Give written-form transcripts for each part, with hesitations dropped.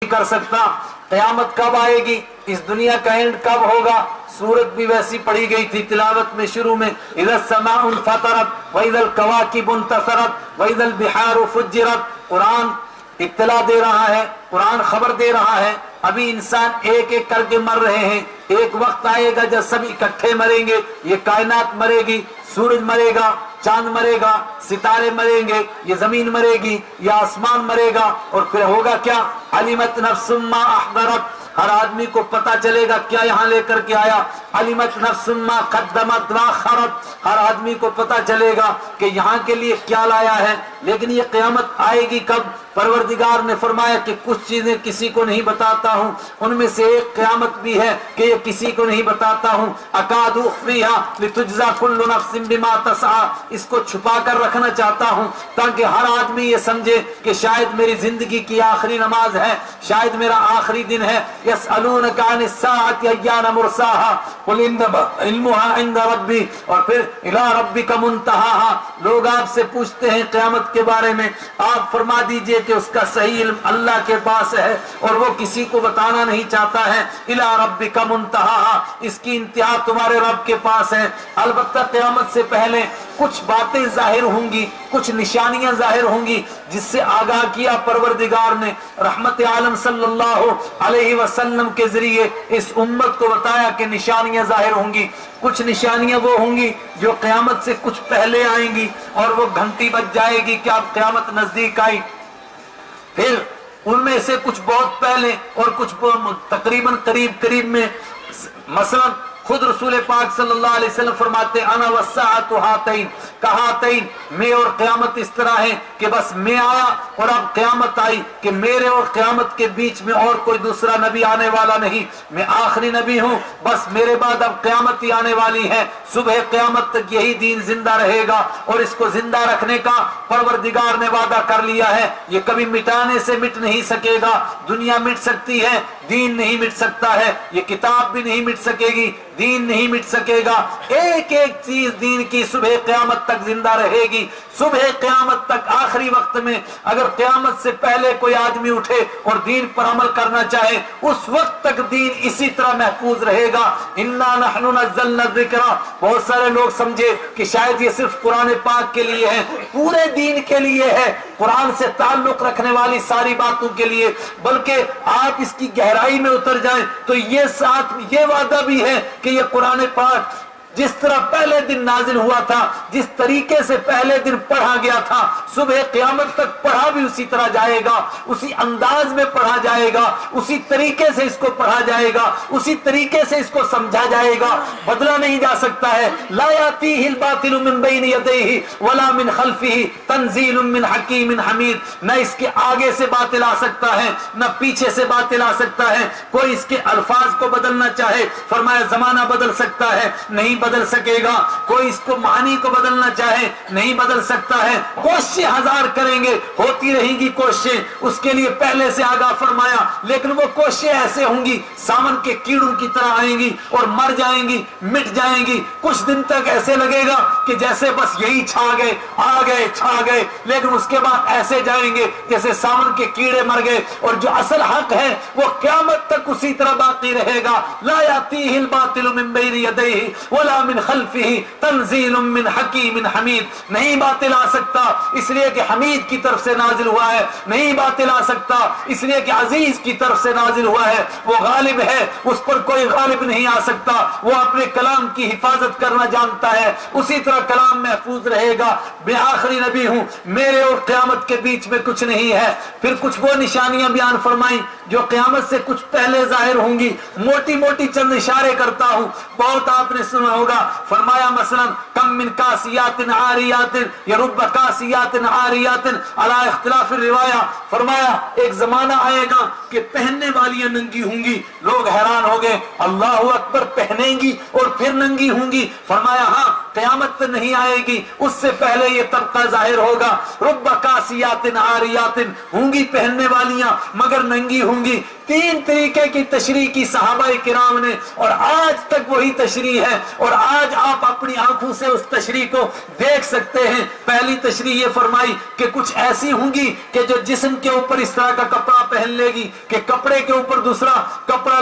कर सकता। क़यामत कब आएगी, इस दुनिया का एंड कब होगा, सूरत भी वैसी पढ़ी गई थी तिलावत में शुरू में, इज़ा समाउन फतरत व इज़ल कवाकिबुन तसरत व इज़ल बिहारु फुज्जिरत। कुरान इत्तला दे रहा है, कुरान खबर दे रहा है। अभी इंसान एक एक करके मर रहे हैं, एक वक्त आएगा जब सब इकट्ठे मरेंगे। ये कायनात मरेगी, सूरज मरेगा, चांद मरेगा, सितारे मरेंगे, ये जमीन मरेगी, ये आसमान मरेगा। और फिर होगा क्या, अलिमत नफ्सुम मा अहदरत, हर आदमी को पता चलेगा क्या यहाँ लेकर के आया। अलिमत नफ्सुम मा कद्दमत व अखरत, हर आदमी को पता चलेगा कि यहाँ के लिए क्या लाया है। लेकिन ये क़यामत आएगी कब? परवरदिगार ने फरमाया कि कुछ चीजें किसी को नहीं बताता हूँ, उनमें से एक क़यामत भी है कि ये किसी को नहीं बताता हूँ। अकादु उख्फीहा लितुज्ज़ा कुल्लु नफ्सिन बिमा तसआ, इसको छुपा कर रखना चाहता हूँ ताकि हर आदमी ये समझे कि शायद मेरी जिंदगी की आखिरी नमाज है, शायद मेरा आखिरी दिन है। यसअलूनका अनिस्साअति अय्याना मुरसाहा कुल इल्मुहा इंद रब्बी, और फिर इला रब्बिका मुंतहाहा, लोग आपसे पूछते हैं क़यामत के बारे में, आप फरमा दीजिए कि उसका सही इल्म अल्लाह के पास है और वो किसी को बताना नहीं चाहता है। इला रब्बिका मुंतहाहा, इसकी इंतहा तुम्हारे रब के पास है। अलबत्ता क़यामत से पहले कुछ बातें जाहिर होंगी, कुछ निशानियां जाहिर होंगी, जिससे आगाह किया परवरदिगार ने। रहमत आलम सल्लल्लाहु अलैहि वसल्लम के जरिए इस उम्मत को बताया कि निशानियां जाहिर होंगी। कुछ निशानियां वो होंगी जो क़यामत से कुछ पहले आएंगी और वो घंटी बज जाएगी कि अब क़यामत नजदीक आई। फिर उनमें से कुछ बहुत पहले और कुछ तकरीबन करीब करीब में, मसलन खुद रसूल पाक सल्लल्लाहु अलैहि वसल्लम फरमाते अना वस्साअतु हातैन, कहातैन, मैं और क़यामत इस तरह है कि बस मैं आया और अब क़यामत आई, कि मेरे और क़यामत के बीच में और कोई दूसरा नबी आने वाला नहीं, मैं आखिरी नबी हूँ, बस मेरे बाद अब क़यामत ही आने वाली है। सुबह क़यामत तक यही दीन जिंदा रहेगा और इसको जिंदा रखने का परवरदिगार ने वादा कर लिया है। ये कभी मिटाने से मिट नहीं सकेगा। दुनिया मिट सकती है, दीन नहीं मिट सकता है। ये किताब भी नहीं मिट सकेगी, दीन नहीं मिट सकेगा। एक एक चीज दीन की सुबह क़यामत तक जिंदा रहेगी। सुबह क़यामत तक, आखिरी वक्त में अगर क़यामत से पहले कोई आदमी उठे और दीन पर अमल करना चाहे, उस वक्त तक दीन इसी तरह महफूज रहेगा। इन्ना नहनु नज़्ज़लना ज़िक्रा, बहुत सारे लोग समझे कि शायद ये सिर्फ कुरान पाक के लिए है, पूरे दीन के लिए है, कुरान से ताल्लुक रखने वाली सारी बातों के लिए। बल्कि आप इसकी गहराई में उतर जाएं तो ये साथ ये वादा भी है कि ये कुरान पाक जिस तरह पहले दिन नाजिल हुआ था, जिस तरीके से पहले दिन पढ़ा गया था, सुबह क़यामत तक पढ़ा भी उसी तरह जाएगा, उसी अंदाज में पढ़ा जाएगा, उसी तरीके से इसको पढ़ा जाएगा, उसी तरीके से इसको समझा जाएगा। बदला नहीं जा सकता है। ला यातीहिल बातिलु मिन बैनि यदैहि वला मिन खल्फिही तंजीलुम मिन हकीमिन हमीद, न इसके आगे से बातिल आ सकता है, न पीछे से बातिल आ सकता है। कोई इसके अल्फाज को बदलना चाहे, फरमाया जमाना बदल सकता है, नहीं बदल सकेगा। कोई इसको मानी को बदलना चाहे, नहीं बदल सकता है। कोशिशें हजार करेंगे, होती रहेंगी कोशिशें, उसके लिए पहले से आगाह फरमाया, लेकिन वो कोशिशें ऐसे होंगी सावन के कीड़ों की तरह आएंगी और मर जाएंगी, मिट जाएंगी। कुछ दिन तक ऐसे लगेगा कि जैसे बस यही छा गए, आ गए, छा गए, लेकिन उसके बाद ऐसे जाएंगे जैसे सावन के कीड़े मर गए। और जो असल हक है वो क़यामत तक उसी तरह बाकी रहेगा। ला यातीहिल बातिलु मिन बैनि यदैहि वला मिन खल्फिही तंजीलुम मिन हकीमिन हमीद, नहीं बातिल आ सकता इसलिए कि हमीद की तरफ से नाजिल हुआ है, नहीं बातिल आ सकता इसलिए कि अजीज की तरफ से नाजिल हुआ है। वो गालिब है, उस पर कोई गालिब नहीं आ सकता। वो अपने कलाम की हिफाजत करना जानता है, उसी तरह कलाम महफूज रहेगा। मैं आखिरी नबी हूँ, मेरे और क़यामत के बीच में कुछ नहीं है। फिर कुछ वो निशानियां बयान फरमाई जो क़यामत से कुछ पहले जाहिर होंगी। मोटी मोटी चंद इशारे करता हूँ, बहुत आपने सुना होगा। फरमाया मसलन कम मिन कासियातिन आरियातिन यरुब कासियातिन आरियातिन अला इख्तिलाफ रिवाया, फरमाया एक जमाना आएगा कि पहनने वालियां नंगी होंगी। लोग हैरान हो गए, अल्लाह अकबर, पहनेंगी और फिर नंगी होंगी। फरमाया हाँ, क़यामत तो नहीं आएगी, उससे पहले ये तबका जाहिर होगा। रुब कासियातिन आरियातिन, होंगी पहनने वालियां मगर नंगी होंगी। तीन तरीके की तशरीह की सहाबा किराम ने, और आज तक वही तशरीह है, और आज आप अपनी आंखों से उस तशरीह को देख सकते हैं। पहली तशरीह ये फरमाई कि कुछ ऐसी होंगी कि जो जिस्म के ऊपर इस तरह का कपड़ा पहन लेगी कि कपड़े के ऊपर दूसरा कपड़ा,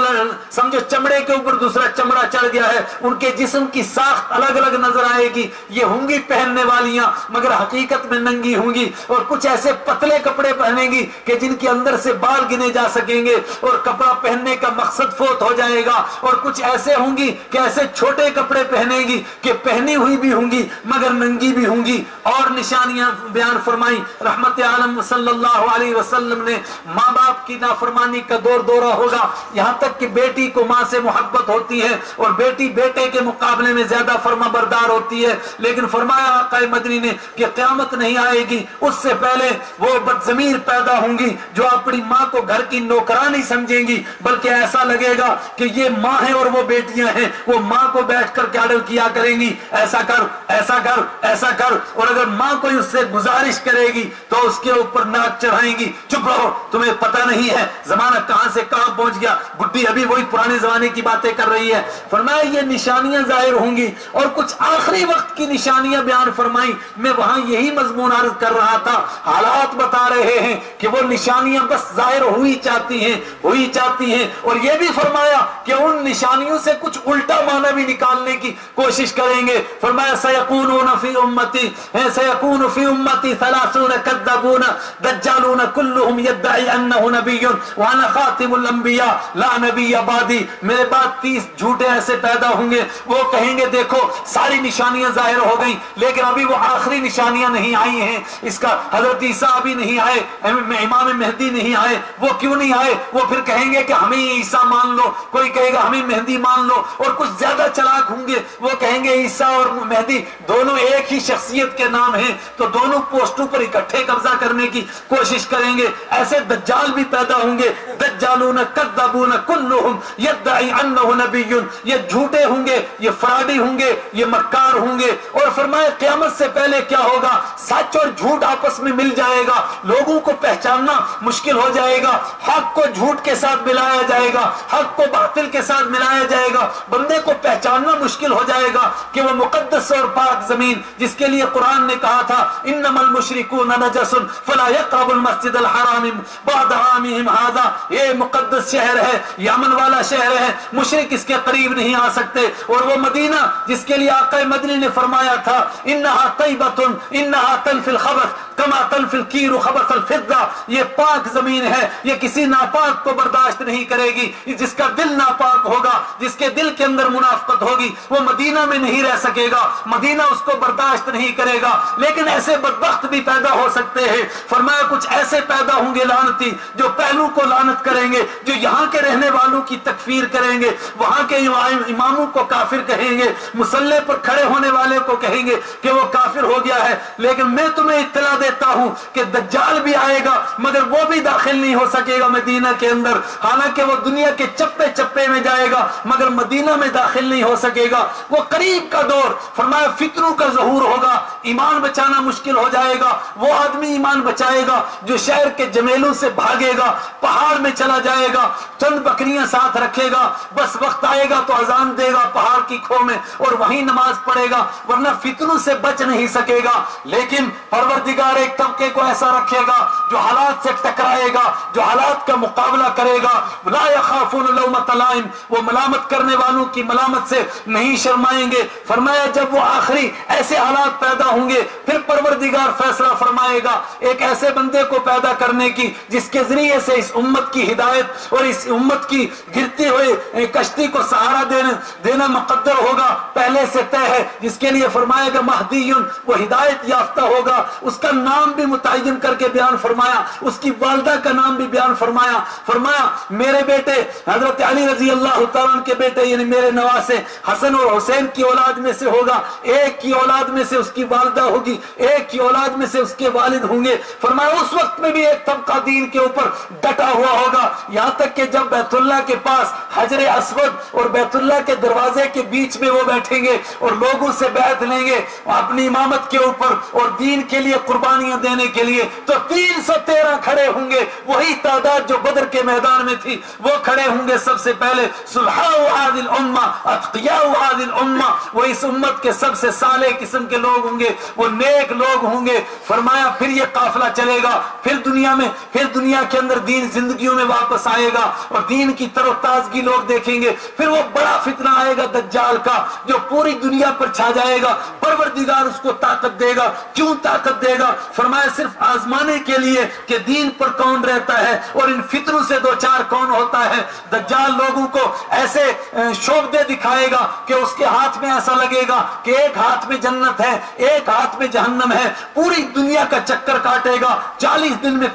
समझो चमड़े के ऊपर दूसरा चमड़ा चढ़ गया है, उनके जिस्म की साख्त अलग अलग नजर आएगी। ये होंगी पहनने वालियां मगर हकीकत में नंगी होंगी। और कुछ ऐसे पतले कपड़े पहनेंगी कि जिनके अंदर से बाल गिने जा सकेंगे और कपड़ा पहनने का मकसद फोत हो जाएगा। और कुछ ऐसे होंगी कि ऐसे छोटे कपड़े पहनेगी कि पहनी हुई भी होंगी मगर नंगी भी होंगी। और निशानियां बयान फरमाई रहमत आलम सल्लल्लाहु अलैहि वसल्लम ने, माँ बाप की नाफरमानी का दौर दौरा होगा, यहाँ तक कि बेटी को माँ से मोहब्बत होती है और बेटी बेटे के मुकाबले में ज्यादा फर्मा बरदार होती है। लेकिन फरमाया आका मदनी ने कि क़यामत नहीं आएगी उससे पहले वो बदज़मीर पैदा होंगी जो अपनी माँ को घर की नौकरानी समझेंगी, बल्कि ऐसा लगेगा कि ये माँ है और वो बेटियां हैं। वो माँ को बैठकर कैडल किया करेंगी, ऐसा कर ऐसा कर ऐसा कर, और अगर माँ कोई उससे गुजारिश करेगी तो उसके ऊपर नाक चढ़ाएंगी, चुप रहो तुम्हें पता नहीं है जमाना कहां से कहां पहुंच गया, बुड्ढी अभी वही पुराने जमाने की बातें कर रही है। फरमाया ये निशानियां जाहिर होंगी। और कुछ आखिरी वक्त की निशानियां बयान फरमाई। मैं वहां यही मजमून अर्ज कर रहा था, हालात बता रहे हैं कि वो निशानियां बस जाहिर हुई चाहती हैं। और ये भी फरमाया कि उन निशानियों से कुछ उल्टा माना भी निकालने की कोशिश करेंगे। फरमाया सयकूनुन फी उम्मती सलासून कद्दबून दज्जालून कुल्लुहुम यद्दई अन्नहु नबिय्युन व अना खातिमुल अंबिया ला नबिय्य बादी। मेरे बाद 30 झूठे ऐसे पैदा होंगे, वो कहेंगे देखो सारी निशानियां जाहिर हो गई लेकिन अभी वो आखिरी निशानियां नहीं आई हैं। इसका हजरत ईसा अभी नहीं आए, इमाम मेहदी नहीं आए। वो क्यों नहीं आए? वो फिर कहेंगे कि हमें ईसा मान लो, कोई कहेगा हमें मेहदी मान लो, और कुछ ज्यादा चालाक होंगे वो कहेंगे ईसा और मेहदी दोनों एक ही शख्सियत के नाम हैं, तो दोनों पोस्टों पर इकट्ठे कब्जा करने की कोशिश करेंगे। ऐसे दज्जाल भी पैदा होंगे, दज्जालून कद्दबून कुल्लुहुम यद्दई अन्नहु नबिय्युन। ये झूठे होंगे, ये फराडी होंगे, ये मक्कार होंगे। और फरमाया क़यामत से पहले क्या होगा, सच और झूठ आपस में मिल जाएगा, लोगों को पहचानना मुश्किल हो जाएगा, हक को झूठ के साथ मिलाया जाएगा, हक को बातिल के साथ मिलाया जाएगा, बंदे को पहचानना मुश्किल हो जाएगा कि वो मुकद्दस और पाक जमीन जिसके लिए कुरान ने कहा था इन्नमल मुशरिकून नजसुन फला यक़रबुल मस्जिदल हराम बाद आमिहिम हाज़ा, ये मुकद्दस शहर है, ये अमन वाला शहर है, मुशरिक इसके करीब नहीं आ सकते। और वो मदीना जिसके लिए आका मदनी ने फरमाया था इन्नहा तय्यबतुन इन्नहा तनफिल खबस कमा तनफिल कीरु खबसल फिद्दा, ये पाक जमीन है, ये किसी नापाक को बर्दाश्त नहीं करेगी। जिसका दिल नापाक होगा, जिसके दिल के अंदर मुनाफकत होगी, वो मदीना में नहीं रह सकेगा, मदीना उसको बर्दाश्त नहीं करेगा। लेकिन ऐसे बदबख्त भी पैदा हो सकते हैं। फरमाया कुछ ऐसे पैदा होंगे लानती जो पहलू को लानत करेंगे, जो यहाँ के रहने वालों की तकफीर करेंगे, वहां के इमामों को काफिर कहेंगे, मुसल्ले पर खड़े होने वाले को कहेंगे कि वो काफिर हो गया है। लेकिन मैं तुम्हें इत्तला देता हूं कि दज्जाल भी आएगा मगर वो भी दाखिल नहीं हो सकेगा मदीना के अंदर, हालांकि वो दुनिया के चप्पे चप्पे में जाएगा मगर मदीना में दाखिल नहीं हो सकेगा। वो करीब का दौर, फरमाया फितरों का ज़हूर होगा, ईमान बचाना मुश्किल हो जाएगा। वो आदमी ईमान बचाएगा जो शहर के जमेलों से भागेगा, पहाड़ में चला जाएगा, चंद बकरियां साथ रखेगा, बस वक्त आएगा तो अजान देगा पहाड़ की खो में और वहीं नमाज पढ़ेगा, वरना फितरों से बच नहीं सकेगा। लेकिन परवरदिगार एक तबके को ऐसा रखेगा जो हालात से टकराएगा, जो हालात का मुकाबला करेगा। ला यखाफून लौमत लाइम, वो मलामत करने वालों की मलामत से नहीं शर्माएंगे। फरमाया जब वो आखिरी ऐसे हालात पैदा होंगे फिर परवरदिगार फैसला फरमाएगा एक ऐसे बंदे को पैदा करने की जिसके जरिए से इस उम्मत की हिदायत और इस उम्मत की गिरती हुई कश्ती को सहारा देना मुकद्दर होगा, पहले से तय है। जिसके लिए फरमाएगा महदीयुन, वो हिदायत याफ्ता होगा। उसका नाम भी मुतय्यन करके बयान फरमाया, उसकी वालिदा का नाम भी बयान फरमाया मेरे बेटे हजरत अली रजी अल्लाह तआला के बेटे यानी मेरे नवासे हसन और हुसैन की औलाद में से होगा, एक की औलाद में से उसकी वालिदा होगी, एक की औलाद में से उसके वालिद होंगे। फरमाया उस वक्त में भी एक तबका दीन के ऊपर डटा हुआ होगा, यहाँ तक कि जब बैतुल्लाह के पास हजरे अस्वद और बैतुल्लाह के दरवाजे के बीच में वो बैठेंगे और लोगों से बैत लेंगे अपनी इमामत के ऊपर और दीन के लिए कुर्बानी قربانیاں دینے کے لیے تو 313 کھڑے ہوں گے، وہی تعداد جو بدر کے میدان میں تھی وہ کھڑے ہوں گے سب سے پہلے۔ صلحاء هذه الامه اتقیاء هذه الامه، وہ اس امت کے سب سے صالح قسم کے لوگ ہوں گے، وہ نیک لوگ ہوں گے۔ فرمایا پھر یہ قافلہ چلے گا، پھر دنیا کے اندر دین زندگیوں میں واپس آئے گا اور دین کی تر و تازگی لوگ دیکھیں گے۔ پھر وہ بڑا فتنہ آئے گا دجال کا جو پوری دنیا پر چھا جائے گا، پروردگار اس کو طاقت دے گا۔ کیوں طاقت دے گا؟ فرمایا صرف آزمانے کے لیے کہ دین پر کون رہتا ہے اور ان فتنوں سے دو چار کون ہوتا ہے۔ دجال لوگوں کو ایسے شعبدے دکھائے گا کہ اس کے ہاتھ میں ایسا لگے گا کہ ایک ہاتھ میں جنت ہے، ایک ہاتھ میں جہنم ہے، پوری دنیا کا چکر کاٹے گا، 40 دن میں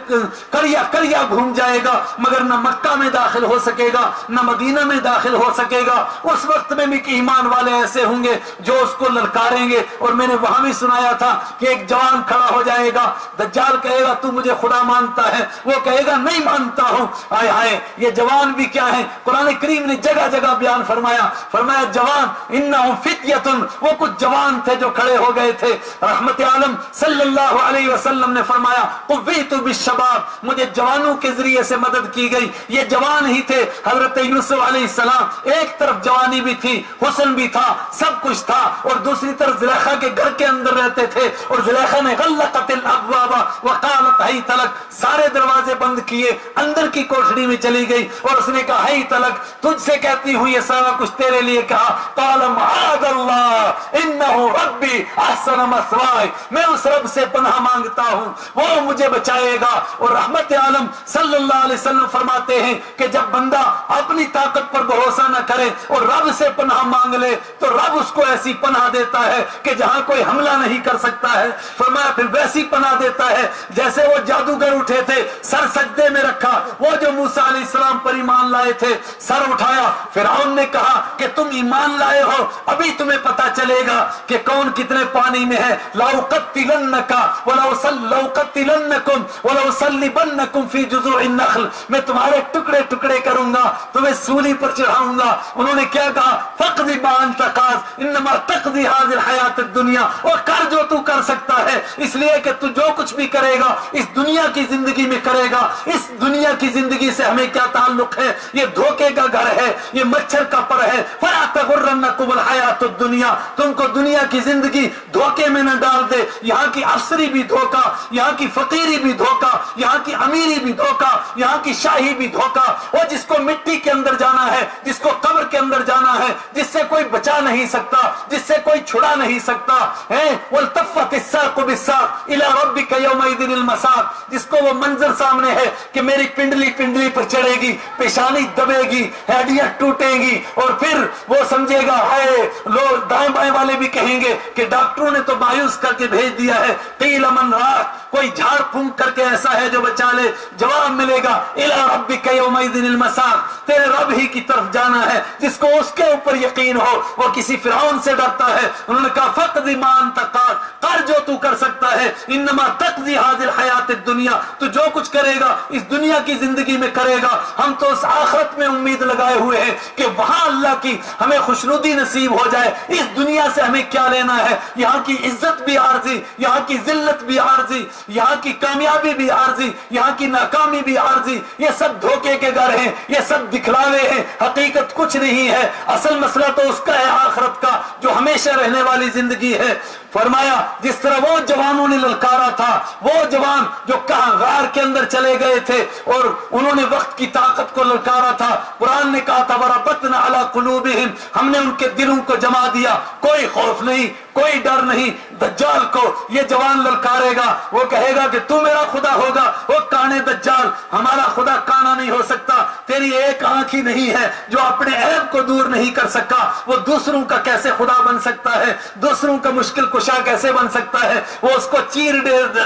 کریا گھوم جائے گا، مگر نہ مکہ میں داخل ہو سکے گا نہ مدینہ میں داخل ہو سکے گا۔ اس وقت میں بھی ایمان والے ایسے ہوں گے جو اس کو للکاریں گے۔ اور میں نے وہاں بھی سنایا تھا کہ ایک جوان کھڑا ہو جائے گا، دجال کہے گا تو مجھے خدا مانتا ہے، وہ کہے گا نہیں مانتا ہوں۔ آئے ہائے، یہ جوان بھی کیا ہے، قرآن کریم نے جگہ جگہ بیان فرمایا جوان انہم فتیتن، وہ کچھ جوان تھے جو کھڑے ہو گئے تھے۔ رحمت عالم صلی اللہ علیہ وسلم نے فرمایا قویت بالشباب، مجھے جوانوں کے ذریعے سے مدد کی گئی۔ یہ جوان ہی تھے۔ حضرت یوسف علیہ السلام ایک طرف جوانی بھی تھی، حسن بھی تھا، سب کچھ تھا، اور دوسری طرف زلیخا کے گھر کے اندر رہتے تھے، اور زلیخا نے غلقت الابواب وقالت حیت لک، سارے دروازے بند کیے، اندر کی کوٹھڑی میں چلی گئی اور اس نے کہا حیت لک، تجھ سے کہتی ہوں یہ سارا کچھ تیرے لیے کہا۔ قال معاذ اللہ انہ ربی احسن مثواي، میں اس رب سے پناہ مانگتا ہوں وہ مجھے بچائے گا۔ اور رحمت عالم صلی اللہ علیہ وسلم فرماتے ہیں کہ جب بندہ اپنی طاقت پر بھروسہ نہ کرے اور رب سے پناہ مانگ لے تو رب اس کو ایسی پناہ دیتا ہے کہ جہاں کوئی حملہ نہیں کر سکتا ہے۔ فرمایا پھر ویسی پناہ دیتا ہے جیسے وہ جادوگر اٹھے تھے، سر سجدے میں رکھا، وہ جو موسیٰ علیہ السلام پر ایمان لائے تھے، سر اٹھایا، فرعون نے کہا کہ تم ایمان لائے ہو، ابھی تمہیں پتا چلے گا کہ کون کتنے پانی میں ہے۔ لَأُقَتِّلَنَّكَ وَلَأُصَلِّبَنَّكُمْ وَلَأُصَلِّبَنَّكُمْ فِي جُذُوعِ النَّخْلِ، میں تمہارے ٹکڑے ٹکڑے کروں گا، تمہیں سولی پر چڑھاؤں گا۔ انہوں نے کیا کہا؟ فَقْضِ مَا أَنْتَ قَاضٍ إِنَّمَا تَقْضِي هَذِهِ الْحَيَاةَ الدُّنْيَا، اور کر جو تو کر سکتا ہے، اس لیے کہ تو جو کچھ بھی کرے گا اس دنیا کی زندگی میں کرے گا۔ اس دنیا کی زندگی سے ہمیں کیا تعلق ہے؟ یہ دھوکے کا گھر ہے، یہ مچھر کا پر ہے۔ فَلَا تَغُرَّنَّكُمُ الْحَيَاةُ الدُّنْيَا، تم کو دنیا کی زندگی دھوکے میں نہ ڈال دے۔ یہاں کی افسری بھی دھوکا، یہاں کی فقیری بھی دھوکا، یہاں کی امیری بھی دھوکا، یہاں کی شاہی بھی دھوکا۔ اور جس کو مٹی کے اندر جانا ہے، جس کو قبر کے اندر جانا ہے، جس سے کوئی بچا نہیں سکتا، جس سے کوئی چھڑا نہیں سکتا ہے، وَالْتَفَّتِ السَّاقُ بِالسَّاقِ إِلَىٰ رَبِّكَ يَوْمَئِذٍ الْمَسَاقُ، جس کو وہ منظر سامنے ہے کہ میری پنڈلی پنڈلی پر چڑھے گی، پیشانی دبے گی، ہڈیاں ٹوٹیں گی، اور پھر وہ سمجھے گا ہے، لوگ دائیں بائیں والے بھی کہیں گے کہ ڈاکٹروں نے تو مایوس کر کے بھیج دیا ہے، قیل من راق، کوئی جھاڑ پھونک کر کے ایسا ہے جو بچا لے۔ جواب ملے گا الی ربک یومئذ المساق، تیرے رب ہی کی طرف جانا ہے۔ جس کو اس کے اوپر یقین ہو وہ کسی فرعون سے ڈرتا ہے۔ انہوں نے کہا فقض ما انت قاض، کر جو تو کر سکتا ہے، انما تقضی هذه الحیات الدنیا، تو جو کچھ کرے گا اس دنیا کی زندگی میں کرے گا۔ ہم تو اس آخرت میں امید لگائے ہوئے ہیں کہ وہاں اللہ کی ہمیں خوشنودی نصیب ہو جائے۔ اس دنیا سے ہمیں کیا لینا ہے؟ یہاں کی عزت بھی عارضی، یہاں کی ذلت بھی عارضی، یہاں کی کامیابی بھی عارضی، یہاں کی ناکامی بھی عارضی۔ یہ سب دھوکے کے گھر ہیں، یہ سب دکھلاوے ہیں، حقیقت کچھ نہیں ہے۔ اصل مسئلہ تو اس کا ہے آخرت کا جو ہمیشہ رہنے والی زندگی ہے۔ فرمایا جس طرح وہ جوانوں نے للکارا تھا، وہ جوان جو کہاں غار کے اندر چلے گئے تھے اور انہوں نے وقت کی طاقت کو للکارا تھا، قرآن نے کہا تھا وَرَبَطْنَا عَلَىٰ قُلُوبِهِمْ، ہم نے ان کے دلوں کو جما دیا، کوئی خوف نہیں، کوئی ڈر نہیں۔ دجال کو یہ جوان للکارے گا، وہ کہے گا کہ تو میرا خدا ہوگا۔ وہ کانے دجال، ہمارا خدا کانا نہیں ہو سکتا، تیری ایک آنکھ ہی نہیں ہے جو اپنے عیب کو دور نہیں کر سکا، وہ دوسروں کا کیسے خدا بن سکتا ہے؟ دوسروں کا مشکل کشا کیسے بن سکتا ہے؟ وہ اس کو چیر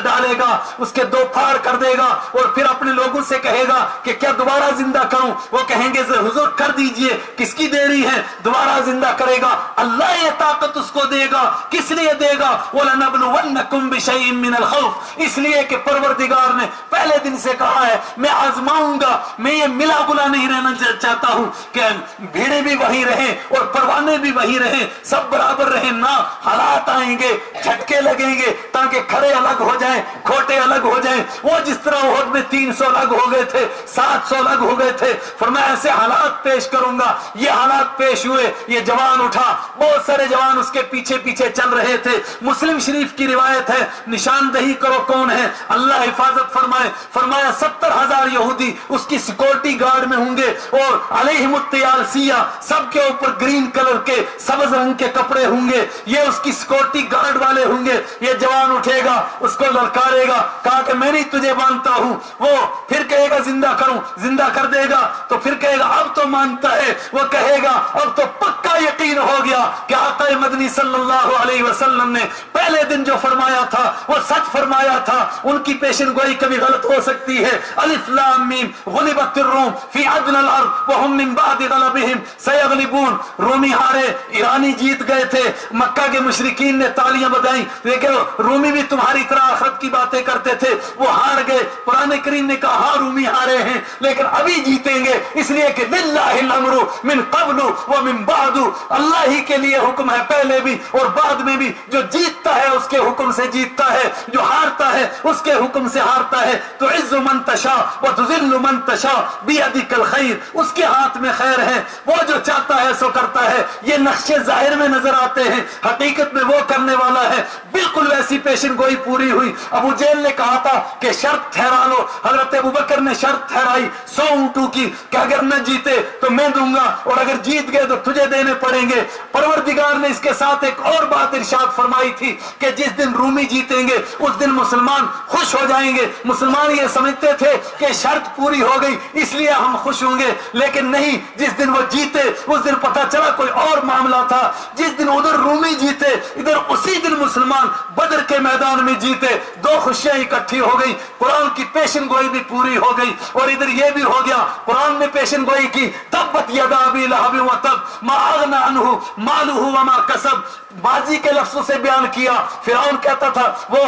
ڈالے گا، اس کے دو پھاڑ کر دے گا، اور پھر اپنے لوگوں سے کہے گا کہ کیا دوبارہ زندہ کروں؟ وہ کہیں گے حضور کر دیجئے، کس کی دیری ہے؟ دوبارہ زندہ کرے گا۔ اللہ یہ طاقت اس کو دے گا، کس لیے دے گا؟ وَلَنَبْلُوَنَّكُمْ بِشَيْءٍ مِّنَ الْخَوْفِ، اس لیے کہ پروردگار نے پہلے دن سے کہا ہے میں آزماؤں گا، میں یہ ملا گلا نہیں رہنا چاہتا ہوں کہ بھیڑیں بھی وہیں رہیں اور پروانے بھی وہیں رہیں، سب برابر رہیں۔ نہ، حالات آئیں گے گے, جھٹکے لگیں گے تاکہ کھڑے الگ ہو جائیں, کھوٹے الگ ہو جائیں. وہ جس طرح احد میں 300 الگ ہو گئے تھے, 700 الگ ہو گئے تھے, فرمایا ایسے حالات پیش کروں گا. یہ حالات پیش ہوئے. یہ جوان اٹھا, بہت سارے جوان اس کے پیچھے پیچھے چل رہے تھے. مسلم شریف کی روایت ہے, نشاندہی کرو کون ہے, اللہ حفاظت فرمائے. فرمایا 70,000 یہودی اس کی سیکورٹی گارڈ میں ہوں گے, اور علیہم الطیال سیاہ, سب کے اوپر گرین کلر کے سبز رنگ کے کپڑے ہوں گے. یہ اس کی سیکورٹی گارڈ والے ہوں گے. یہ جوان اٹھے گا, اس کو للکارے گا, کہا کہ میں نہیں تجھے مانتا ہوں. وہ پھر کہے گا زندہ کروں, زندہ کر دے گا. تو پھر کہے گا اب تو مانتا ہے. وہ کہے گا اب تو پکا یقین ہو گیا کہ آقا مدنی صلی اللہ علیہ وسلم نے پہلے دن جو فرمایا تھا وہ سچ فرمایا تھا. ان کی پیشن گوئی کبھی غلط ہو سکتی ہے. الف لام میم غلبت الروم فی ادنى الارض وهم من بعد غلبهم سيغلبون. رومی ہارے, ایرانی جیت گئے تھے. مکہ کے مشرکین نے تالیاں بجائیں, لیکن رومی بھی تمہاری طرح آخرت کی باتیں کرتے تھے, وہ ہار گئے. قرآن کریم نے کہا ہاں رومی ہارے ہیں لیکن ابھی جیتیں گے, اس لیے کہ للہ الامر من قبل ومن بعد, اللہ ہی کے لیے حکم ہے پہلے بھی اور بعد میں بھی. جو جیتتا ہے اس کے حکم سے جیتتا ہے, جو ہارتا ہے اس کے حکم سے ہارتا ہے. تو عز من تشاء وتذل من تشاء بیدک الخیر, اس کے ہاتھ میں خیر ہے, وہ جو چاہتا ہے سو کرتا ہے. یہ نقشے ظاہر میں نظر آتے ہیں, حقیقت میں وہ کرنے والا ہے. بالکل ویسی پیشن گوئی پوری ہوئی. ابو جہل نے کہا تھا کہ شرط ٹھہرا لو. حضرت ابوبکر نے شرط ٹھہرائی 100 اونٹوں کی کہ اگر نہ جیتے تو میں دوں گا, اور اگر جیت گئے تو تجھے دینے پڑیں گے. پروردگار نے اس کے ساتھ ایک اور بات ارشاد فرمائی تھی کہ جس دن رومی جیتیں گے اس دن مسلمان خوش ہو جائیں گے. مسلمان یہ سمجھتے تھے کہ شرط پوری ہو گئی اس لیے ہم خوش ہوں گے, لیکن نہیں. جس دن وہ جیتے اس دن پتا چلا کوئی اور معاملہ تھا. جس دن ادھر رومی جیتے ادھر اسی دن مسلمان بدر کے میدان میں جیتے. دو خوشیاں اکٹھی ہو گئی. قرآن کی پیشن گوئی بھی پوری ہو گئی اور ادھر یہ بھی ہو گیا. قرآن نے پیشن گوئی کی تبت یدا ابی لہب وتب ما اغنى عنہ مالہ وما کسب. ماضی کے لفظوں سے بیان کیا. فرعون کہتا تھا, وہ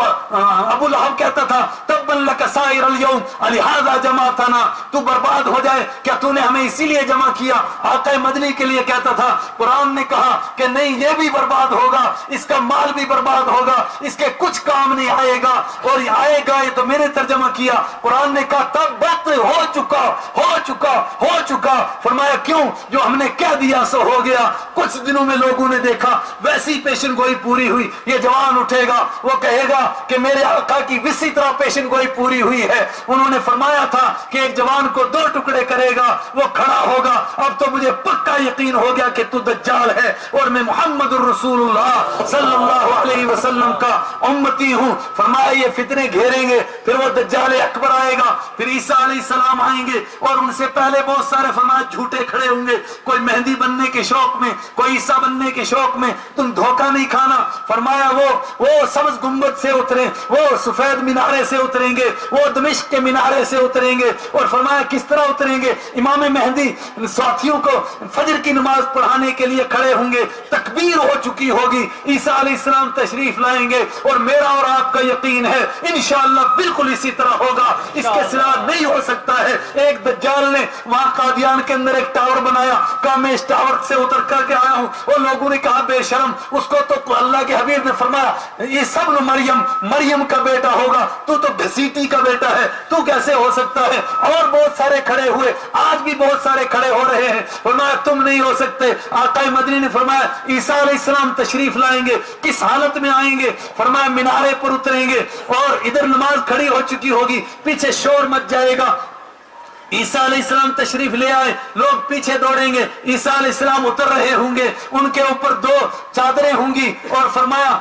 ابو لہب کہتا تھا تبا لک سائر اليوم لہذا جمعتنا, تو برباد ہو جائے کیا تو نے ہمیں اسی لیے جمع کیا. آقا مدنی کے لیے کہتا تھا. قرآن نے کہا کہ نہیں, یہ بھی برباد ہوگا, اس کا مال بھی برباد ہوگا, اس کے کچھ کام نہیں آئے گا, اور آئے گا یہ تو میں نے ترجمہ کیا. قرآن نے کہا تب وقت ہو چکا ہو چکا ہو چکا. فرمایا کیوں, جو ہم نے کہہ دیا سو ہو گیا. کچھ دنوں میں لوگوں نے دیکھا ویسی پیشن گوئی پوری ہوئی. یہ جوان اٹھے گا, وہ کہے گا کہ میرے آقا کی اسی طرح پیشن گوئی پوری ہوئی ہے. انہوں نے فرمایا تھا کہ ایک جوان کو 2 ٹکڑے کرے گا, وہ کھڑا ہوگا. اب تو مجھے پکا یقین ہو گیا کہ تو دجال ہے اور میں محمد الرسول اللہ صلی اللہ علیہ وسلم کا امتی ہوں. فرمایا یہ فتنے گھیریں گے, پھر وہ دجال اکبر آئے گا, پھر عیسیٰ علیہ السلام آئیں گے, اور ان سے پہلے بہت سارے فرمایا جھوٹے کھڑے ہوں گے. کوئی مہدی بننے کے شوق میں, کوئی عیسیٰ بننے کے شوق میں. تم دھوکہ نہیں کھانا. فرمایا وہ سبز گنبد سے اتریں, وہ سفید مینارے سے اتریں گے, وہ دمشق کے مینارے سے اتریں گے. اور فرمایا کس طرح اتریں گے. امام مہدی ساتھیوں کو فجر کی نماز پڑھانے کے لیے کھڑے ہوں گے, تکبیر ہو چکی ہوگی, عیسیٰ علیہ السلام تشریف لائیں گے, اور میرا اور آپ کا یقین ہے انشاءاللہ بالکل اسی طرح ہوگا. اس کے سوا نہیں ہو سکتا ہے. ایک دجال نے وہاں قادیان کے اندر ایک ٹاور بنایا, کہا میں اس ٹاور سے اتر کر کے آیا ہوں, اور لوگوں نے کہا بے شرم, اس کو تو اللہ کے حبیب نے فرمایا یہ سب مریم کا بیٹا ہوگا, تو گھسیٹی کا بیٹا ہے, تو کیسے ہو سکتا ہے. اور بہت سارے کھڑے ہوئے, آج بھی بہت سارے کھڑے ہو رہے ہیں. فرمایا تم نہیں ہو سکتے. آقا مدنی نے فرمایا عیسیٰ علیہ السلام تشریف لائیں گے, کس حالت میں آئیں گے. فرمایا مینارے پر اتریں گے, اور ادھر نماز کھڑی ہو چکی ہوگی, پیچھے شور مچ جائے گا. عیسیٰ علیہ السلام تشریف لے آئے, لوگ پیچھے دوڑیں گے. عیسیٰ علیہ السلام اتر رہے ہوں گے, ان کے اوپر 2 چادریں ہوں گی, اور فرمایا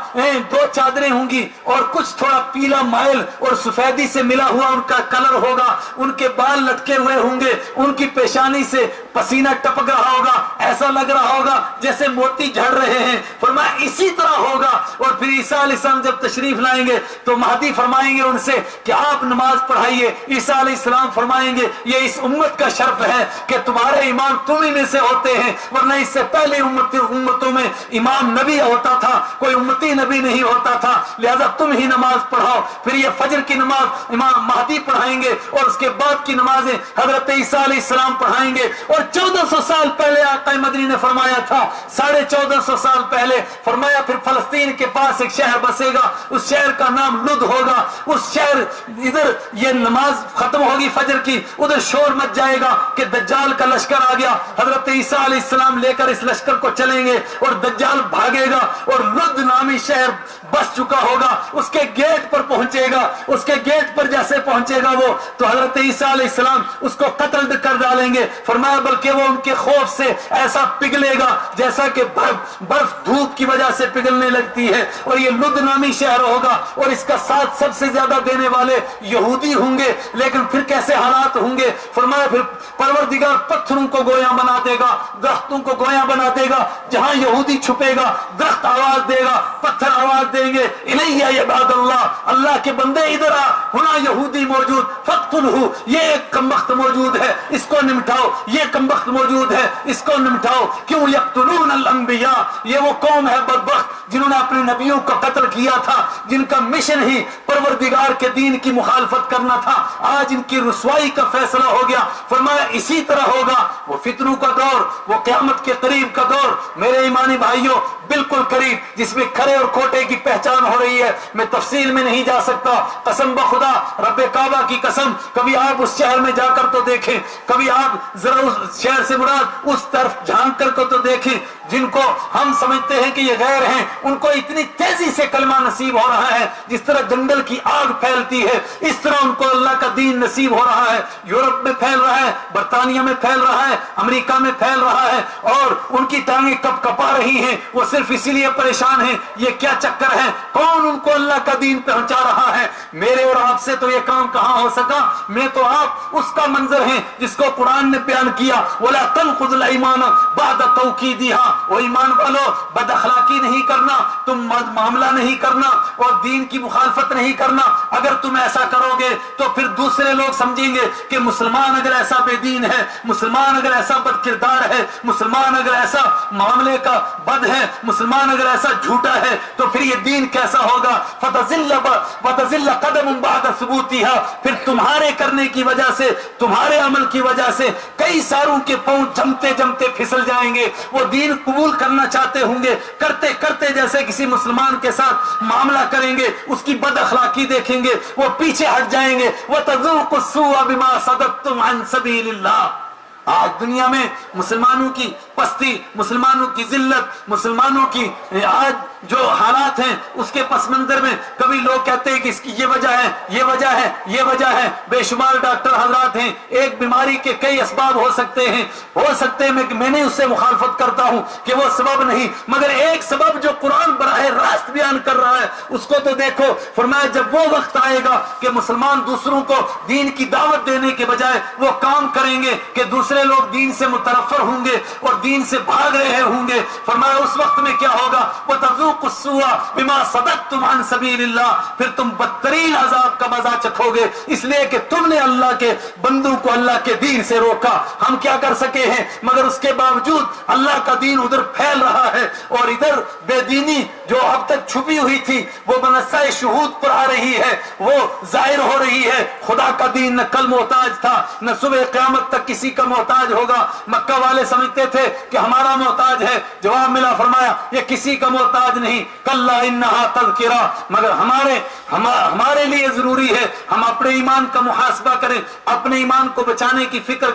2 چادریں ہوں گی, اور کچھ تھوڑا پیلا مائل اور سفیدی سے ملا ہوا ان کا کلر ہوگا. ان کے بال لٹکے ہوئے ہوں گے, ان کی پیشانی سے پسینہ ٹپک رہا ہوگا, ایسا لگ رہا ہوگا جیسے موتی جھڑ رہے ہیں. فرمایا اسی طرح ہوگا. اور پھر عیسیٰ علیہ السلام جب تشریف لائیں گے تو مہدی فرمائیں گے ان سے کہ آپ نماز پڑھائیے. عیسیٰ علیہ السلام فرمائیں گے یہ اس امت کا شرف ہے کہ تمہارے امام تم ہی میں سے ہوتے ہیں, ورنہ اس سے پہلے امتوں میں امام نبی ہوتا تھا, کوئی امتی نبی نہیں ہوتا تھا, لہذا تم ہی نماز پڑھاؤ. پھر یہ فجر کی نماز امام مہدی پڑھائیں گے, اور اس کے بعد کی نمازیں حضرت عیسیٰ علیہ السلام پڑھائیں گے. اور 1400 سال پہلے آقا मदनी ने फरमाया था 1450 साल पहले, फरमाया फिर फलस्तीन के पास एक शहर बसेगा, उस शहर का नाम लुद होगा। उस शहर, इधर ये नमाज खत्म होगी फजर की, उधर शोर मच जाएगा कि दज्जाल का लश्कर आ गया। हजरत ईसा अलैहिस्सलाम लेकर इस लश्कर को चलेंगे और दज्जाल भागेगा और लुद नामी शहर बस चुका होगा, उसके गेट पर पहुंचेगा। उसके गेट पर जैसे पहुंचेगा वो, तो हजरत ईसा अलैहिस्सलाम उसको कत्ल कर डालेंगे। फरमाया बल्कि वो उनके खौफ से ऐसा पिघलेगा जैसा कि बर्फ धूप की वजह से पिघलने लगती है। और ये लुद नामी शहर होगा और इसका साथ सबसे ज्यादा देने वाले यहूदी होंगे। लेकिन फिर कैसे हालात होंगे? फरमाया फिर परवरदिगार पत्थरों को गोया बना देगा, दरख्तों को गोया बना देगा। जहां यहूदी छुपेगा दरख्त आवाज देगा, पत्थर आवाज देंगे, इलैया इबादल्लाह, अल्लाह के बंदे इधर आ, हुना यहूदी मौजूद, फक्तुलहु, ये एक कमबख्त मौजूद है, इसको निमटाओ, ये कमबख्त मौजूद है, इसको निमटाओ। क्यों यक्तुलून अल अंबिया, ये वो कौम है बदबख्त जिन्होंने अपने नबियों को कत्ल किया था, जिनका मिशन ही परवरदिगार के दीन की मुखालफत करना था। आज इनकी रुसवाई का फैसला हो गया। फरमाया इसी तरह होगा वो फितनों का दौर, वो क़यामत के करीब का दौर, मेरे ईमानी भाइयों, बिल्कुल करीब, जिसमें खरे और खोटे की पहचान हो रही है। मैं तफसील में नहीं जा सकता, कसम बखुदा, रब्बे काबा की कसम, कभी आप उस शहर में जाकर तो देखें, कभी आप जरा उस शहर से मुराद उस तरफ झांक कर को तो देखें। जिनको हम समझते हैं कि ये गैर हैं, उनको इतनी तेजी से कलमा नसीब हो रहा है, जिस तरह जंगल की आग फैलती है, इस तरह उनको अल्लाह का दीन नसीब हो रहा है। यूरोप में फैल रहा है, बरतानिया में फैल रहा है, अमेरिका में फैल रहा है, और उनकी टांगें कप कपा रही हैं। वो सिर्फ इसीलिए परेशान हैं, ये क्या चक्कर है, कौन उनको अल्लाह का दीन पहुंचा रहा है? मेरे और आपसे तो ये काम कहां हो सका। मैं तो आप उसका मंजर है जिसको कुरान ने बयान किया, वला तनखुजुल ईमान बाद तौकीदिहा, वो ईमान वालो बद अखलाकी नहीं करना, तुम मामला नहीं करना और दीन की मुखालफत नहीं करना। अगर तुम ऐसा करोगे तो फिर दूसरे लोग समझेंगे कि मुसलमान अगर ऐसा बेदीन है, मुसलमान अगर ऐसा बद किरदार है, मुसलमान अगर ऐसा मामले का बद है, मुसलमान अगर ऐसा झूठा है, तो फिर ये दीन कैसा होगा? फतज़िल्ल क़दम बाद सुबूतिहा, फिर तुम्हारे करने की वजह से, तुम्हारे अमल की वजह से कई सारों के पांव जमते जमते फिसल जाएंगे। वो दीन कबूल करना चाहते होंगे, करते करते जैसे किसी मुसलमान के साथ मामला करेंगे, उसकी बद अखलाकी देखेंगे, वो पीछे हट जाएंगे। व तज़ूक़ु सुअ बिमा सददतुम अन सबीलिल्लाह। आज दुनिया में मुसलमानों की पस्ती, मुसलमानों की जिल्लत, मुसलमानों की आज जो हालात हैं, उसके पस मंजर में कभी लोग कहते हैं कि इसकी ये वजह है, ये वजह है, ये वजह है। बेशुमार डॉक्टर हजरात हैं, एक बीमारी के कई असबाब हो सकते हैं, हो सकते हैं मैं नहीं उससे मुखालफत करता हूं कि वो सबब नहीं, मगर एक सबब जो कुरान बराह रास्त बयान कर रहा है उसको तो देखो। फरमाया जब वो वक्त आएगा कि मुसलमान दूसरों को दीन की दावत देने के बजाय वो काम करेंगे कि दूसरे लोग दीन से मुतरफर होंगे और दीन से भाग रहे होंगे, फरमाया उस वक्त में क्या होगा? वो तज़ूक़ु सुअ बिमा सददतुम अन सबीलिल्लाह, फिर तुम बदतरीन अजाब का मजा चखोगे, इसलिए कि तुमने अल्लाह के बंदों को अल्लाह के दीन से रोका। हम क्या कर सके हैं? मगर उसके बावजूद अल्लाह का दीन उधर फैल रहा है और इधर बेदीनी जो अब तक छुपी हुई थी वो मनस्सा शुहूद पर आ रही है, वो जाहिर हो रही है। खुदा का दीन न कल मोहताज था, न सुबह क़यामत तक किसी का मोहताज होगा। मक्का वाले समझते थे कि हमारा मोहताज है, जवाब मिला, फरमाया ये किसी का मोहताज नहीं, कल्ला इन्नहा तज़किरा, मगर हमारे लिए जरूरी है हम अपने ईमान का मुहासबा करें, अपने ईमान को बचाने की फिक्र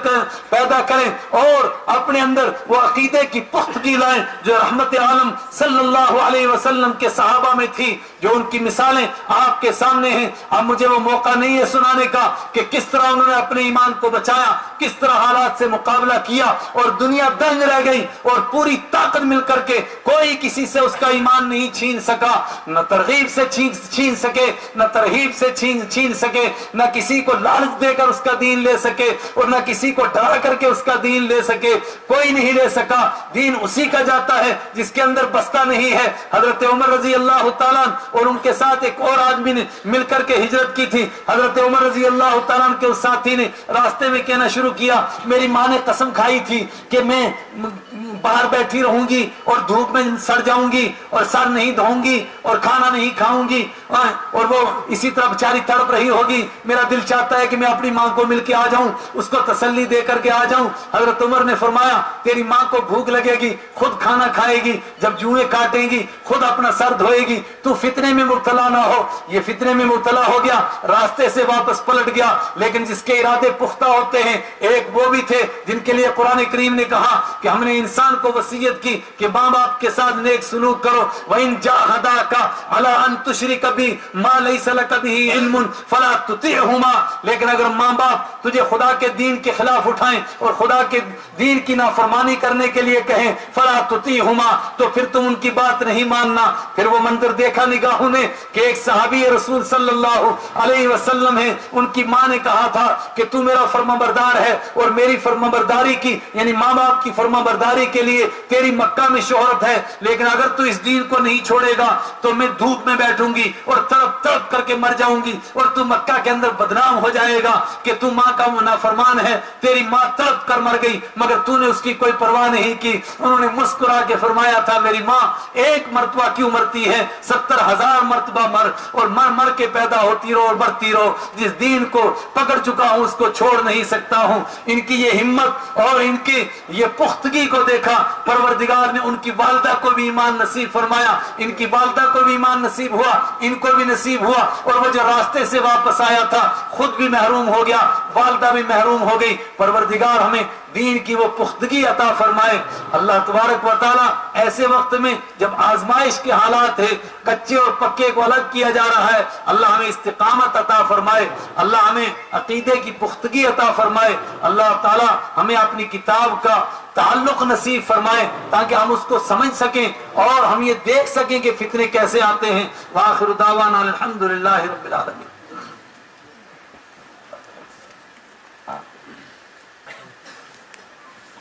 पैदा करें और अपने अंदर वो अकीदे की पुख्तगी लाएं जो रहमत आलम सल्लल्लाहु अलैहि वसल्लम के सहाबा में थी, जो उनकी मिसालें आपके सामने हैं। अब मुझे वो मौका नहीं है सुनाने का कि किस तरह उन्होंने अपने ईमान को बचाया, किस तरह हालात से मुकाबला किया और दुनिया दंग रह गई और पूरी ताकत मिलकर के कोई किसी से उसका ईमान नहीं छीन सका, न तरगीब से छीन सके, न तरहीब से छीन सके, न किसी को लालच देकर उसका दीन ले सके और न किसी को डरा करके उसका दीन ले सके, कोई नहीं ले सका। दीन उसी का जाता है जिसके अंदर बस्ता नहीं है। हजरत उमर रजी अल्लाह ताला और उनके साथ एक और आदमी ने मिलकर के हिजरत की थी। हजरत उमर रजी अल्लाह ताला के उस साथी ने रास्ते में कहना शुरू किया, मेरी माँ ने कसम खाई थी कि मैं बाहर बैठी रहूंगी और धूप में सड़ जाऊंगी और सर नहीं धोऊंगी और खाना नहीं खाऊंगी और वो इसी तरह बेचारी तड़प रही होगी। मेरा दिल चाहता है कि मैं अपनी माँ को मिलके आ जाऊं, उसको तसल्ली दे करके आ जाऊं। हजरत उमर ने फरमाया तेरी माँ को भूख लगेगी, खुद खाना खाएगी, जब जुएं काटेगी खुद अपना सर धोएगी, तू फितने में मुब्तला ना हो। ये फितने में मुब्तला हो गया, रास्ते से वापस पलट गया। लेकिन जिसके इरादे पुख्ता होते हैं, एक वो भी थे जिनके लिए कुरान करीम ने कहा कि हमने इंसान को वसीयत की कि माँ बाप के साथ नेक सलूक करो। वइन जाहदाका अला अन तुशरिक बी मा लैसा लक बिही इल्मुन फला तुतिअहुमा, लेकिन अगर माँ बाप तुझे खुदा के दीन के खिलाफ उठाएं और खुदा के दीन की नाफरमानी करने के लिए कहें फला तुतिअहुमा, तो फिर तुम उनकी बात नहीं मानना। फिर वो मंजर देखा निगाहों ने कि एक सहाबी रसूल सल्लल्लाहु अलैहि वसल्लम है, उनकी माँ ने कहा था कि तू मेरा फरमाबरदार है और मेरी फरमाबरदारी की यानी माँ बाप की फरमाबरदारी के लिए तेरी मक्का में शोहरत है, लेकिन अगर तू इस दीन को नहीं छोड़ेगा तो मैं धूप में बैठूंगी और तड़प तड़प करके मर जाऊंगी और तू मक्का के अंदर बदनाम हो जाएगा कि तू माँ का नाफरमान है। तेरी माँ तड़प कर मर गई मगर तूने उसकी कोई परवाह नहीं की। उन्होंने मुस्कुरा के फरमाया था मेरी माँ एक मरतबा क्यों मरती है, 70,000 मरतबा मर और मर मर के पैदा होती रहो और मरती रहो। जिस दीन को पकड़ चुका हूं उसको छोड़ नहीं सकता हूं। इनकी ये हिम्मत और इनकी ये पुख्तगी को देखा, परवरदिगार ने उनकी वालिदा को भी ईमान नसीब फरमाया, इनकी वालिदा को भी ईमान नसीब हुआ, इनको भी नसीब हुआ। और वो जो रास्ते से वापस आया था खुद भी महरूम हो गया, वालिदा भी महरूम हो गई। परवरदिगार हमें दीन की वो पुख्तगी अता फरमाए। अल्लाह तबारक व तआला ऐसे वक्त में जब आजमाइश के हालात है, कच्चे और पक्के को अलग किया जा रहा है, अल्लाह हमें इस्तिकामत अता फरमाए, अल्लाह हमें अकीदे की पुख्तगी अता फरमाए। अल्लाह ताला हमें अपनी किताब का ताल्लुक नसीब फरमाए ताकि हम उसको समझ सकें और हम ये देख सकें कि फितने कैसे आते हैं। व आखिरु दावाना अल्हम्दुलिल्लाहि रब्बिल आलमीन।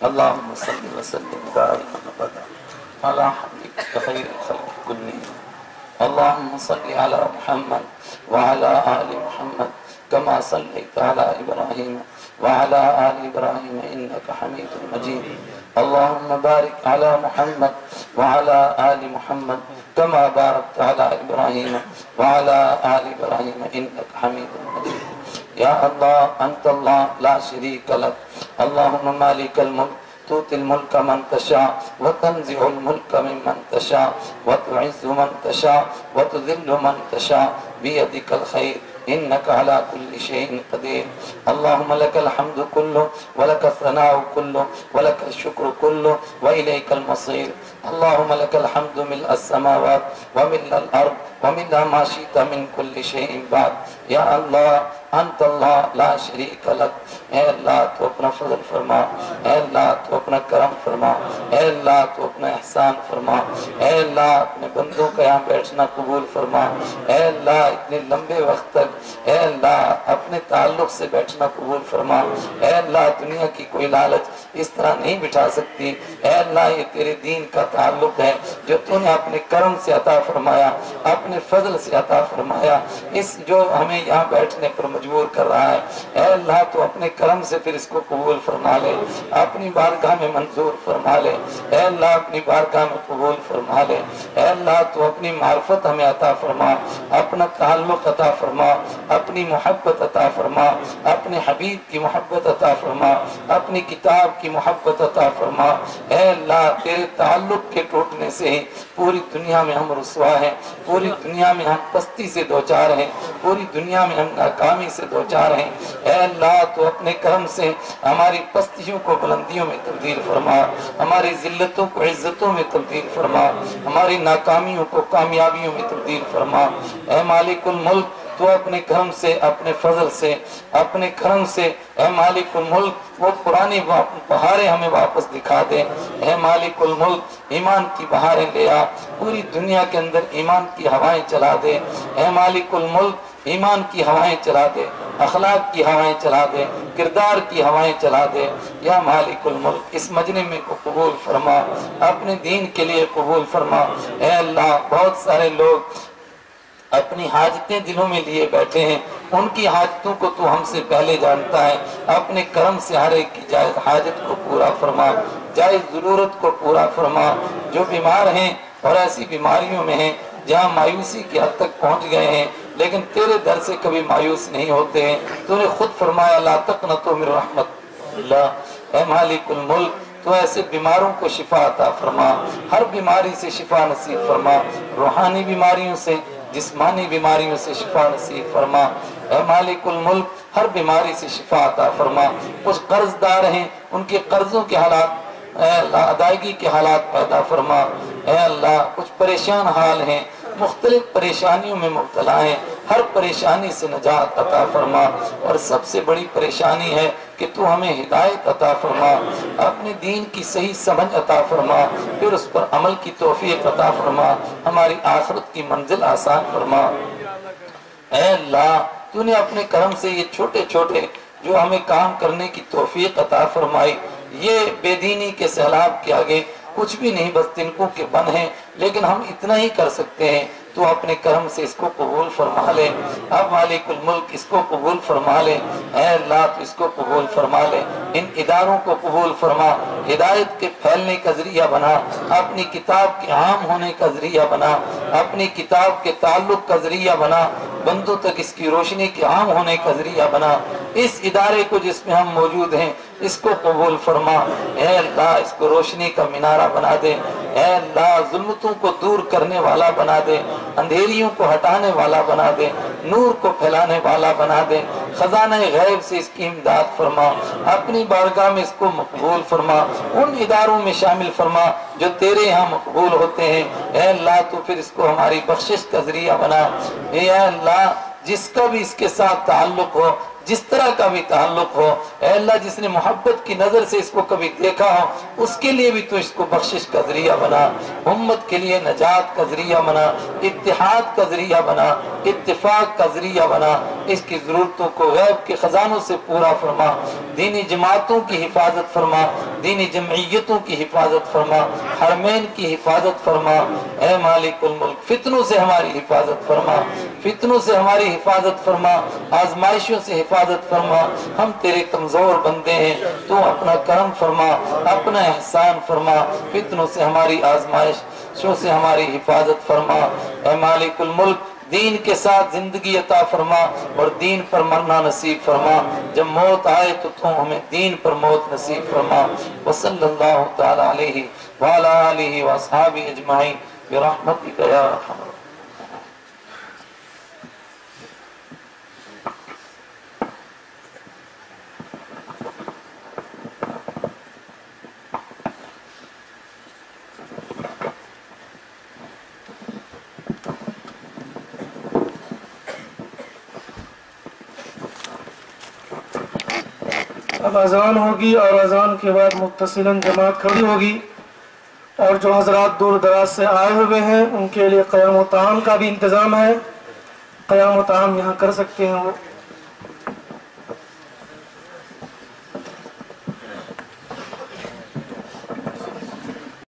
अल्लाहुम्मा सल्लि व सल्लिम व बारिक अला हबीबिका खैरिल खल्क़ि कुल्लिहिम। अल्लाहुम्मा सल्लि अला मुहम्मद व अला आलि मुहम्मद कमा सल्लैता अला इब्राहीम व अला आलि इब्राहीम इन्नका हमीदुम मजीद। अल्लाहुम्मा बारिक अला मुहम्मद व अला आलि मुहम्मद कमा बारकता अला इब्राहीम व अला आलि इब्राहीम इन्नका हमीदुम मजीद। या अल्लाह अंतल्लाह ला शरीक लक अल्लाहुम्मा मालिकल मुल्क तुतिल मुल्क मन तशा व तंज़िउल मुल्क मिम्मन तशा व तुइज़्ज़ु मन तशा व तुज़िल्लु मन तशा बियदिकल खैर इन्नका अला कुल्लि शैइन क़दीर। अल्लाहुम्मा लकल हम्दु कुल्लु व लकस सनाउ कुल्लु व लकश शुक्र कुल्लु व इलैकल मसीर। अल्लाहुम्मा लकल हम्दु मिल्अस समावात व मिल्अल अर्द व मिल्अ मा शि'ता मिन कुल्लि शैइन बाद। या अल्लाह अंत अल्लाह ला शरीक लक। ऐ अल्लाह तो अपना फजल फरमा, ऐ अल्लाह तो अपना करम फरमा, ऐ अल्लाह तो अपना एहसान फरमा, ऐ अल्लाह अपने बंदों का यहाँ बैठना कबूल फरमा, ऐ अल्लाह इतने लंबे वक्त तक ऐ अल्लाह अपने ताल्लुक से बैठना कबूल फरमा। ऐ अल्लाह दुनिया की कोई लालच इस तरह नहीं बिठा सकती। ऐ अल्लाह ये तेरे दीन का ताल्लुक है जो तूने अपने करम से अता फरमाया, अपने फजल से अता फरमाया। इस जो हमें यहाँ बैठने पर मजबूर कर रहा है, ऐ अल्लाह तो अपने करम से फिर इसको कबूल फरमा ले, अपनी बारगाह में मंजूर फरमा ले। ऐ अल्लाह अपनी बारगाह में कबूल फरमा ले। ऐ अल्लाह तो अपनी मार्फत हमें अता फरमा, अपना ताल्लुक अता फरमा, अपनी मोहब्बत अता फरमा, अपने हबीब की मोहब्बत अता फरमा, अपनी किताब की मोहब्बत अता फरमा। ऐ अल्लाह तेरे ताल्लुक के टूटने से ही पूरी दुनिया में हम रुसवा हैं, पूरी दुनिया में हम पस्ती से दो चार हैं, पूरी दुनिया में हम नाकामी से दो चार हैं। ऐ अल्लाह तो अपने करम से हमारी पस्तियों को बुलंदियों में तब्दील फरमा, हमारी जिल्लतों को इज्जतों में तब्दील फरमा, हमारी नाकामियों को कामयाबियों में तब्दील फरमा। ऐ मालिकुल मुल्क तो अपने करम से, अपने फजल से, अपने करम से ऐ मालिकुल मुल्क वो पुरानी बहारें हमें वापस दिखा दे। ऐ मालिकुल मुल्क ईमान की बहारें ले आ, पूरी दुनिया के अंदर ईमान की हवाएं चला दे। ऐ मालिकुल मुल्क ईमान की हवाएं चला दे, अखलाक की हवाएं चला दे, किरदार की हवाएं चला दे। या मालिकुल मुल्क इस मजलिस में को कबूल फरमा, अपने दीन के लिए कबूल फरमा। ऐ अल्लाह बहुत सारे लोग اپنی حاجتیں دلوں میں لیے بیٹھے ہیں، ان کی حاجتوں کو تو ہم سے پہلے جانتا ہے، اپنے کرم سے ہر ایک کی جائز حاجت کو پورا فرما، جائز ضرورت کو پورا فرما۔ جو بیمار ہیں اور ایسی بیماریوں میں ہیں جہاں مایوسی کی حد تک پہنچ گئے ہیں لیکن تیرے در سے کبھی مایوس نہیں ہوتے ہیں، تو نے خود فرمایا لا تقنطوا من رحمت اللہ، اے مالک الملک تو ایسے بیماروں کو شفا عطا فرما، ہر بیماری سے شفا نصیب فرما، روحانی بیماریوں سے، جسمانی بیماریوں سے شفا نصیب فرما، اے مالک الملک ہر بیماری سے شفا عطا فرما۔ کچھ قرض دار ہیں، ان کے قرضوں کے حالات اے اللہ ادائیگی کے حالات پیدا فرما، اے اللہ کچھ پریشان حال ہیں، مختلف پریشانیوں میں مبتلا ہیں، ہر پریشانی سے نجات عطا فرما، اور سب سے بڑی پریشانی ہے کہ تو ہمیں ہدایت عطا فرما، اپنے دین کی صحیح سمجھ عطا فرما، پھر اس پر عمل کی توفیق عطا فرما، ہماری آخرت کی منزل آسان فرما۔ اے اللہ تو نے اپنے کرم سے یہ چھوٹے چھوٹے جو ہمیں کام کرنے کی توفیق عطا فرمائی، یہ بے دینی کے سیلاب کے آگے کچھ بھی نہیں، بس تنکوں کے بن ہیں، لیکن ہم اتنا ہی کر سکتے ہیں، تو اپنے کرم سے اس کو قبول فرما لے، اب مالک الملک اس کو قبول فرما لے، اے اللہ تو اس کو قبول فرما لے، ان اداروں کو قبول فرما، ہدایت کے پھیلنے کا ذریعہ بنا، اپنی کتاب کے عام ہونے کا ذریعہ بنا، اپنی کتاب کے تعلق کا ذریعہ بنا، بندوں تک اس کی روشنی کے عام ہونے کا ذریعہ بنا، اس ادارے کو جس میں ہم موجود ہیں اس کو قبول فرما، اے اللہ اس کو روشنی کا مینارہ بنا دے، اے اللہ ظلمتوں کو دور کرنے والا بنا دے، اندھیریوں کو ہٹانے والا بنا دے، نور کو پھیلانے والا بنا دے، خزانہ غیب سے اس کی امداد فرما، اپنی بارگاہ میں اس کو مقبول فرما، ان اداروں میں شامل فرما جو تیرے ہاں مقبول ہوتے ہیں، اے اللہ تو پھر اس کو ہماری بخشش کا ذریعہ بنا، اے اللہ جس کا بھی اس کے ساتھ تعلق ہو، جس طرح کا بھی تعلق ہو، اے اللہ جس نے محبت کی نظر سے اس کو کبھی دیکھا ہو اس کے لیے بھی تو اس کو بخشش کا ذریعہ بنا، امت کے لیے نجات کا ذریعہ بنا، اتحاد کا ذریعہ بنا، اتفاق کا ذریعہ بنا، اس کی ضرورتوں کو غیب کے خزانوں سے پورا فرما، دینی جماعتوں کی حفاظت فرما، دینی جمعیتوں کی حفاظت فرما، حرمین کی حفاظت فرما، اے مالک الملک فتنوں سے ہماری حفاظت فرما، فتنوں سے ہماری حفاظت فرما، آزمائشوں سے حفاظت فرما، ہم تیرے کمزور بندے ہیں، تو اپنا کرم فرما، اپنا احسان فرما، فتنوں سے ہماری آزمائشوں سے ہماری حفاظت فرما، اے مالک الملک دین کے ساتھ زندگی عطا فرما اور دین پر مرنا نصیب فرما، جب موت آئے تو ہمیں دین پر موت نصیب فرما، وصلی اللہ تعالی علیہ وعلی آلہ واصحابہ اجمعین برحمتک یا ارحم الراحمین۔ اب اذان ہوگی اور اذان کے بعد متصلاً جماعت کھڑی ہوگی، اور جو حضرات دور دراز سے آئے ہوئے ہیں ان کے لیے قیام و طعام کا بھی انتظام ہے، قیام و طعام یہاں کر سکتے ہیں وہ